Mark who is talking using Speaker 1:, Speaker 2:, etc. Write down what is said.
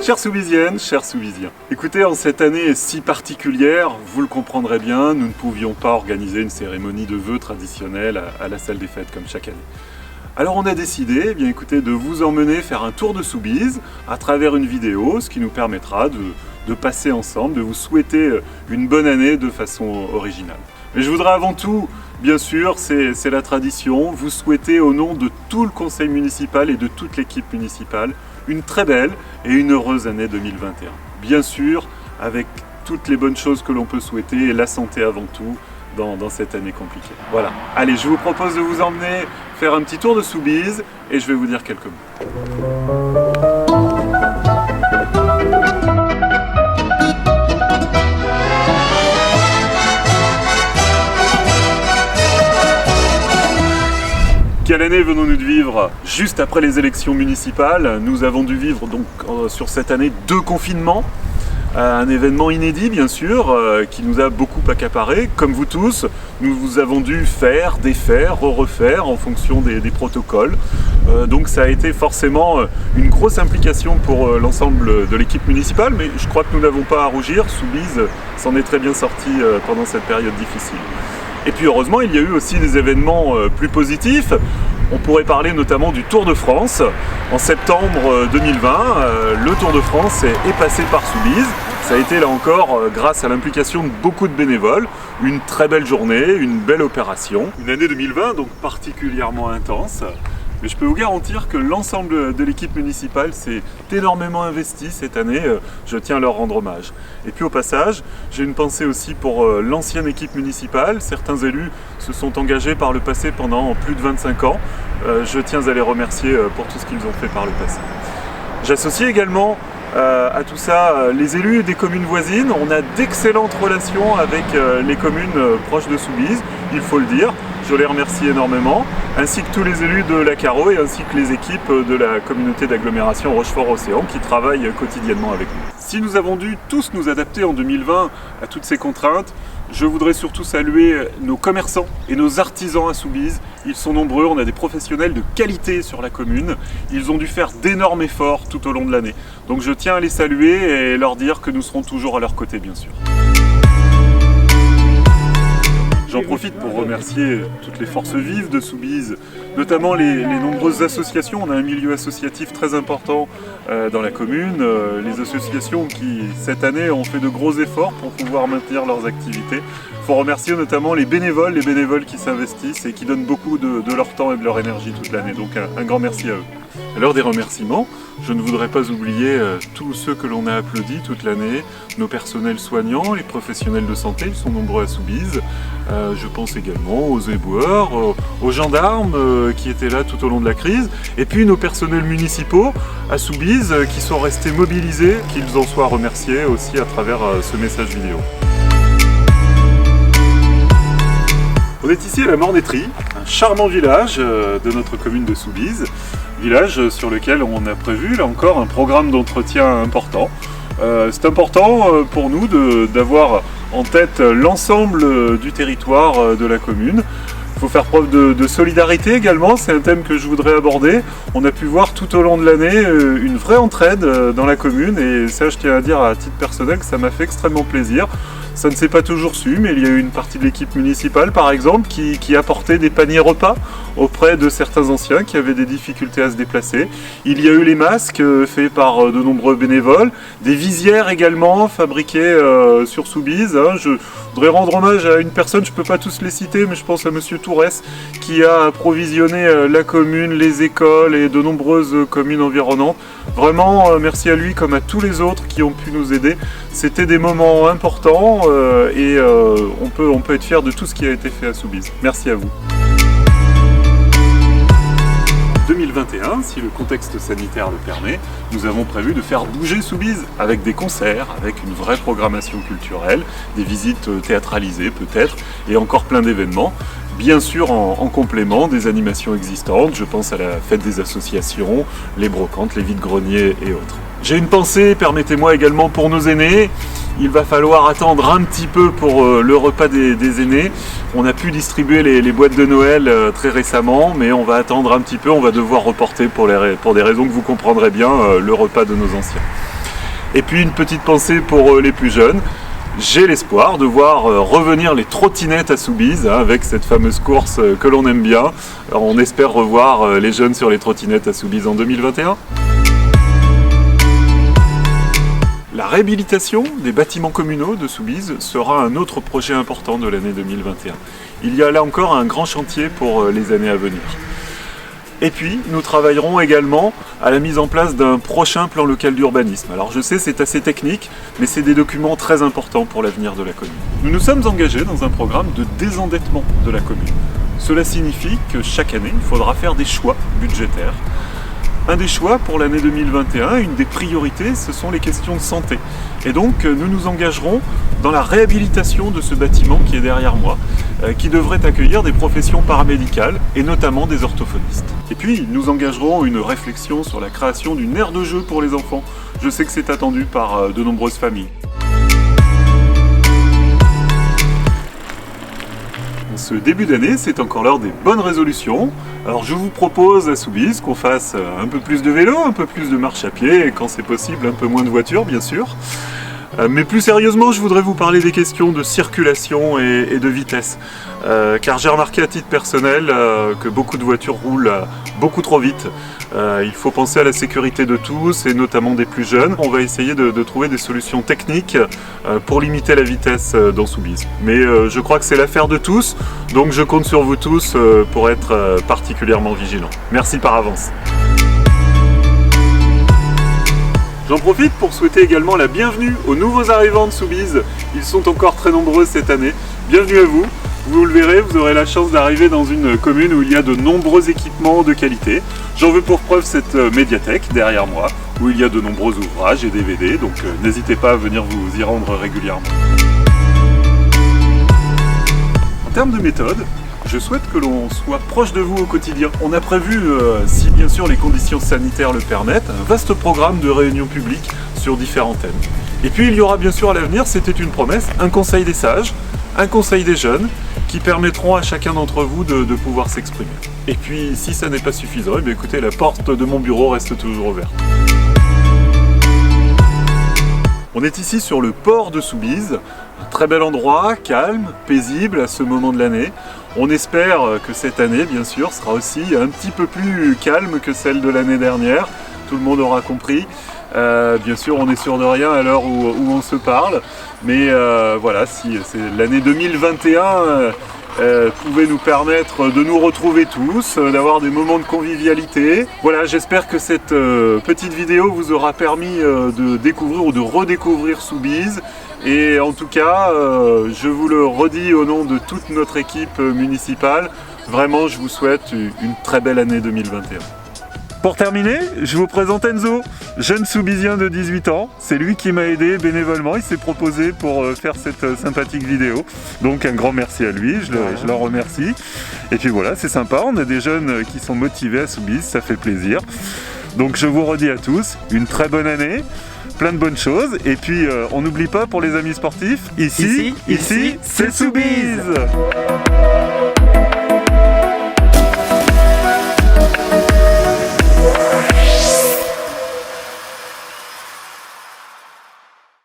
Speaker 1: Chères Soubisiennes, chers Soubisiens, écoutez, en cette année si particulière, vous le comprendrez bien, nous ne pouvions pas organiser une cérémonie de vœux traditionnelle à la salle des fêtes comme chaque année. Alors on a décidé, eh bien écoutez, de vous emmener faire un tour de Soubise à travers une vidéo, ce qui nous permettra de passer ensemble, de vous souhaiter une bonne année de façon originale. Mais je voudrais avant tout, bien sûr, c'est la tradition, vous souhaiter au nom de tout le conseil municipal et de toute l'équipe municipale une très belle et une heureuse année 2021. Bien sûr, avec toutes les bonnes choses que l'on peut souhaiter et la santé avant tout dans cette année compliquée. Voilà, allez, je vous propose de vous emmener faire un petit tour de Soubise et je vais vous dire quelques mots. Quelle année venons-nous de vivre? Juste après les élections municipales, nous avons dû vivre donc sur cette année 2 confinements. Un événement inédit bien sûr, qui nous a beaucoup accaparé. Comme vous tous, nous avons dû faire, défaire, refaire en fonction des protocoles. Donc ça a été forcément une grosse implication pour l'ensemble de l'équipe municipale, mais je crois que nous n'avons pas à rougir. Soubise s'en est très bien sorti pendant cette période difficile. Et puis heureusement, il y a eu aussi des événements plus positifs. On pourrait parler notamment du Tour de France. En septembre 2020, le Tour de France est passé par Soubise. Ça a été là encore grâce à l'implication de beaucoup de bénévoles. Une très belle journée, une belle opération. Une année 2020 donc particulièrement intense. Mais je peux vous garantir que l'ensemble de l'équipe municipale s'est énormément investi cette année, je tiens à leur rendre hommage. Et puis au passage, j'ai une pensée aussi pour l'ancienne équipe municipale. Certains élus se sont engagés par le passé pendant plus de 25 ans. Je tiens à les remercier pour tout ce qu'ils ont fait par le passé. J'associe également à tout ça les élus des communes voisines. On a d'excellentes relations avec les communes proches de Soubise, il faut le dire. Je les remercie énormément, ainsi que tous les élus de la Carreau et ainsi que les équipes de la communauté d'agglomération Rochefort-Océan qui travaillent quotidiennement avec nous. Si nous avons dû tous nous adapter en 2020 à toutes ces contraintes, je voudrais surtout saluer nos commerçants et nos artisans à Soubise. Ils sont nombreux, on a des professionnels de qualité sur la commune. Ils ont dû faire d'énormes efforts tout au long de l'année. Donc je tiens à les saluer et leur dire que nous serons toujours à leur côté, bien sûr. J'en profite pour remercier toutes les forces vives de Soubise, notamment les nombreuses associations. On a un milieu associatif très important dans la commune. Les associations qui, cette année, ont fait de gros efforts pour pouvoir maintenir leurs activités. Il faut remercier notamment les bénévoles qui s'investissent et qui donnent beaucoup de leur temps et de leur énergie toute l'année. Donc un grand merci à eux. À l'heure des remerciements, je ne voudrais pas oublier tous ceux que l'on a applaudis toute l'année, nos personnels soignants, les professionnels de santé, ils sont nombreux à Soubise. Je pense également aux éboueurs, aux gendarmes qui étaient là tout au long de la crise, et puis nos personnels municipaux à Soubise qui sont restés mobilisés, qu'ils en soient remerciés aussi à travers ce message vidéo. On est ici à la Mornetterie, un charmant village de notre commune de Soubise, village sur lequel on a prévu là encore un programme d'entretien important. C'est important pour nous d'avoir en tête l'ensemble du territoire de la commune. Il faut faire preuve de solidarité également, c'est un thème que je voudrais aborder. On a pu voir tout au long de l'année une vraie entraide dans la commune et ça, je tiens à dire à titre personnel que ça m'a fait extrêmement plaisir. Ça ne s'est pas toujours su, mais il y a eu une partie de l'équipe municipale, par exemple, qui apportait des paniers repas auprès de certains anciens qui avaient des difficultés à se déplacer. Il y a eu les masques faits par de nombreux bénévoles, des visières également fabriquées sur Soubise. Je voudrais rendre hommage à une personne, je ne peux pas tous les citer, mais je pense à Monsieur Tourès, qui a approvisionné la commune, les écoles et de nombreuses communes environnantes. Vraiment, merci à lui comme à tous les autres qui ont pu nous aider. C'était des moments importants et on peut être fier de tout ce qui a été fait à Soubise. Merci à vous. 2021, si le contexte sanitaire le permet, nous avons prévu de faire bouger Soubise avec des concerts, avec une vraie programmation culturelle, des visites théâtralisées peut-être, et encore plein d'événements. Bien sûr en complément des animations existantes, je pense à la fête des associations, les brocantes, les vides-greniers et autres. J'ai une pensée, permettez-moi également pour nos aînés. Il va falloir attendre un petit peu pour le repas des aînés. On a pu distribuer les boîtes de Noël très récemment, mais on va attendre un petit peu, on va devoir reporter pour des raisons que vous comprendrez bien, le repas de nos anciens. Et puis une petite pensée pour les plus jeunes. J'ai l'espoir de voir revenir les trottinettes à Soubise, avec cette fameuse course que l'on aime bien. Alors, on espère revoir les jeunes sur les trottinettes à Soubise en 2021. La réhabilitation des bâtiments communaux de Soubise sera un autre projet important de l'année 2021. Il y a là encore un grand chantier pour les années à venir. Et puis, nous travaillerons également à la mise en place d'un prochain plan local d'urbanisme. Alors je sais, c'est assez technique, mais c'est des documents très importants pour l'avenir de la commune. Nous nous sommes engagés dans un programme de désendettement de la commune. Cela signifie que chaque année, il faudra faire des choix budgétaires. Un des choix pour l'année 2021, une des priorités, ce sont les questions de santé. Et donc, nous nous engagerons dans la réhabilitation de ce bâtiment qui est derrière moi, qui devrait accueillir des professions paramédicales et notamment des orthophonistes. Et puis, nous engagerons une réflexion sur la création d'une aire de jeu pour les enfants. Je sais que c'est attendu par de nombreuses familles. Ce début d'année, c'est encore l'heure des bonnes résolutions. Alors je vous propose à Soubise qu'on fasse un peu plus de vélo, un peu plus de marche à pied, et quand c'est possible, un peu moins de voitures, bien sûr. Mais plus sérieusement, je voudrais vous parler des questions de circulation et de vitesse. Car j'ai remarqué à titre personnel que beaucoup de voitures roulent beaucoup trop vite. Il faut penser à la sécurité de tous et notamment des plus jeunes. On va essayer de trouver des solutions techniques pour limiter la vitesse dans Soubise. Mais je crois que c'est l'affaire de tous, donc je compte sur vous tous pour être particulièrement vigilants. Merci par avance. J'en profite pour souhaiter également la bienvenue aux nouveaux arrivants de Soubise. Ils sont encore très nombreux cette année. Bienvenue à vous. Vous le verrez, vous aurez la chance d'arriver dans une commune où il y a de nombreux équipements de qualité. J'en veux pour preuve cette médiathèque derrière moi, où il y a de nombreux ouvrages et DVD, donc n'hésitez pas à venir vous y rendre régulièrement. En termes de méthode, je souhaite que l'on soit proche de vous au quotidien. On a prévu, si bien sûr les conditions sanitaires le permettent, un vaste programme de réunions publiques sur différents thèmes. Et puis il y aura bien sûr à l'avenir, c'était une promesse, un conseil des sages, un conseil des jeunes, qui permettront à chacun d'entre vous de pouvoir s'exprimer. Et puis si ça n'est pas suffisant, eh bien, écoutez, la porte de mon bureau reste toujours ouverte. On est ici sur le port de Soubise, un très bel endroit, calme, paisible à ce moment de l'année. On espère que cette année, bien sûr, sera aussi un petit peu plus calme que celle de l'année dernière. Tout le monde aura compris. Bien sûr, on n'est sûr de rien à l'heure où on se parle. Mais voilà, si l'année 2021 pouvait nous permettre de nous retrouver tous, d'avoir des moments de convivialité. Voilà, j'espère que cette petite vidéo vous aura permis de découvrir ou de redécouvrir Soubise. Et en tout cas, je vous le redis au nom de toute notre équipe municipale, vraiment je vous souhaite une très belle année 2021. Pour terminer, je vous présente Enzo, jeune soubisien de 18 ans. C'est lui qui m'a aidé bénévolement, il s'est proposé pour faire cette sympathique vidéo. Donc un grand merci à lui, je le remercie. Et puis voilà, c'est sympa, on a des jeunes qui sont motivés à Soubise, ça fait plaisir. Donc je vous redis à tous, une très bonne année, plein de bonnes choses. Et puis on n'oublie pas pour les amis sportifs, ici c'est Soubise.